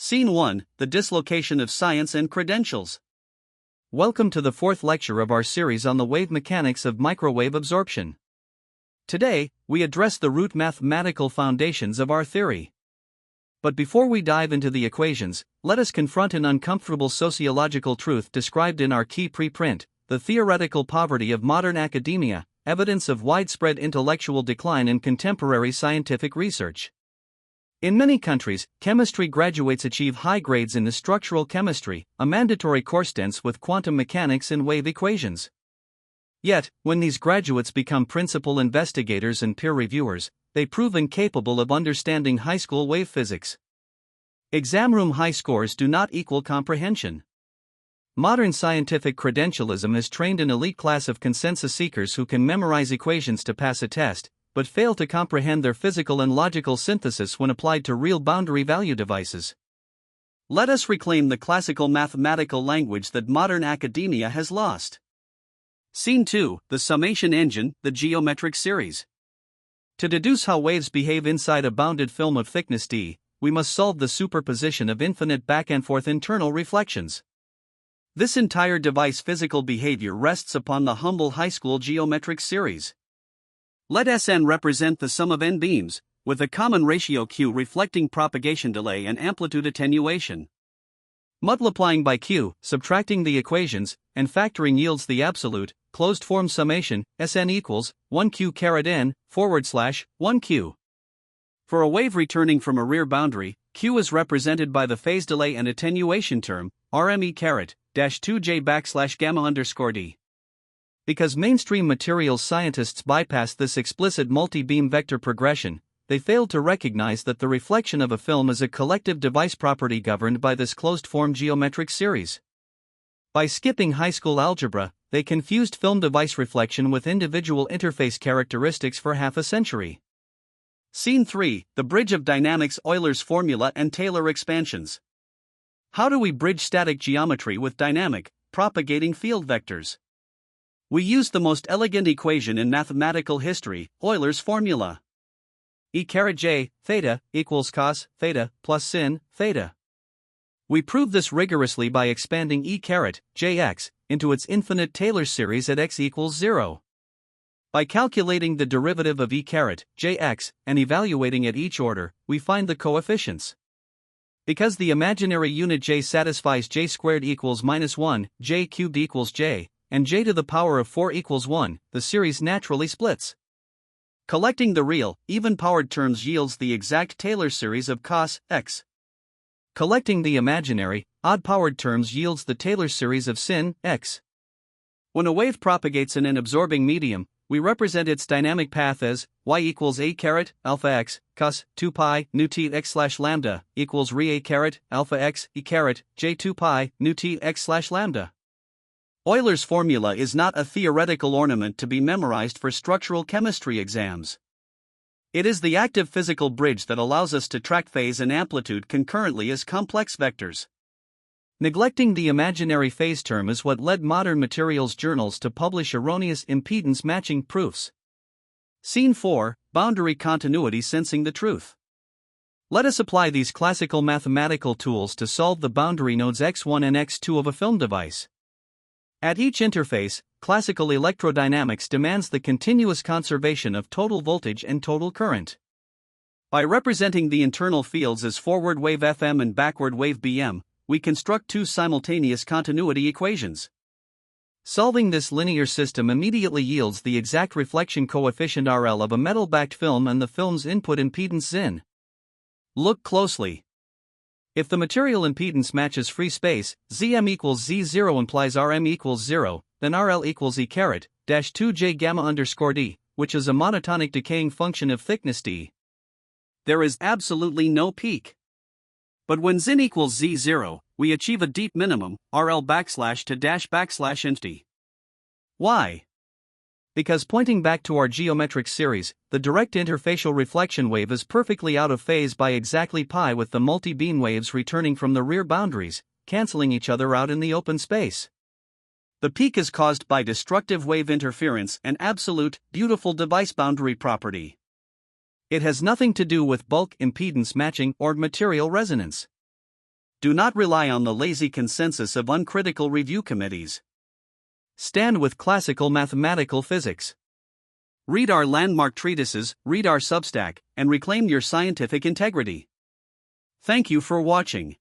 Scene 1, The Dislocation of Science and Credentials. Welcome to the fourth lecture of our series on the wave mechanics of microwave absorption. Today, we address the root mathematical foundations of our theory. But before we dive into the equations, let us confront an uncomfortable sociological truth described in our key preprint: the theoretical poverty of modern academia, evidence of widespread intellectual decline in contemporary scientific research. In many countries, chemistry graduates achieve high grades in the structural chemistry, a mandatory course dense with quantum mechanics and wave equations. Yet, when these graduates become principal investigators and peer reviewers, they prove incapable of understanding high school wave physics. Exam room high scores do not equal comprehension. Modern scientific credentialism has trained an elite class of consensus seekers who can memorize equations to pass a test, but fail to comprehend their physical and logical synthesis when applied to real boundary value devices. Let us reclaim the classical mathematical language that modern academia has lost. Scene 2, The Summation Engine, the Geometric Series. To deduce how waves behave inside a bounded film of thickness d, we must solve the superposition of infinite back-and-forth internal reflections. This entire device physical behavior rests upon the humble high school geometric series. Let Sn represent the sum of n beams, with a common ratio q reflecting propagation delay and amplitude attenuation. Multiplying by q, subtracting the equations, and factoring yields the absolute, closed-form summation, Sn equals 1q caret n, / 1q. For a wave returning from a rear boundary, q is represented by the phase delay and attenuation term, Rme caret, -2j / gamma _ d. Because mainstream materials scientists bypassed this explicit multi-beam vector progression, they failed to recognize that the reflection of a film is a collective device property governed by this closed-form geometric series. By skipping high school algebra, they confused film device reflection with individual interface characteristics for half a century. Scene 3, The Bridge of Dynamics, Euler's Formula and Taylor Expansions. How do we bridge static geometry with dynamic, propagating field vectors? We used the most elegant equation in mathematical history, Euler's formula. E caret j, theta, equals cos, theta, plus sin, theta. We proved this rigorously by expanding E caret, jx, into its infinite Taylor series at x equals 0. By calculating the derivative of E caret, jx, and evaluating at each order, we find the coefficients. Because the imaginary unit j satisfies j squared equals -1, j cubed equals j, and j to the power of 4 equals 1, the series naturally splits. Collecting the real, even-powered terms yields the exact Taylor series of cos x. Collecting the imaginary, odd-powered terms yields the Taylor series of sin x. When a wave propagates in an absorbing medium, we represent its dynamic path as y equals a caret alpha x cos 2 pi nu t x / lambda equals re a caret alpha x e caret j 2 pi nu t x / lambda. Euler's formula is not a theoretical ornament to be memorized for structural chemistry exams. It is the active physical bridge that allows us to track phase and amplitude concurrently as complex vectors. Neglecting the imaginary phase term is what led modern materials journals to publish erroneous impedance matching proofs. Scene 4, Boundary Continuity Sensing the Truth. Let us apply these classical mathematical tools to solve the boundary nodes x1 and x2 of a film device. At each interface, classical electrodynamics demands the continuous conservation of total voltage and total current. By representing the internal fields as forward wave Fm and backward wave Bm, we construct two simultaneous continuity equations. Solving this linear system immediately yields the exact reflection coefficient RL of a metal-backed film and the film's input impedance Zin. Look closely. If the material impedance matches free space, Zm equals Z0 implies Rm equals 0, then RL equals E caret, -2j gamma _ d, which is a monotonic decaying function of thickness d. There is absolutely no peak. But when Zin equals Z0, we achieve a deep minimum, RL \to \infinity. Why? Because pointing back to our geometric series, the direct interfacial reflection wave is perfectly out of phase by exactly pi with the multi-beam waves returning from the rear boundaries, cancelling each other out in the open space. The peak is caused by destructive wave interference, an absolute, beautiful device boundary property. It has nothing to do with bulk impedance matching or material resonance. Do not rely on the lazy consensus of uncritical review committees. Stand with classical mathematical physics. Read our landmark treatises, read our Substack, and reclaim your scientific integrity. Thank you for watching.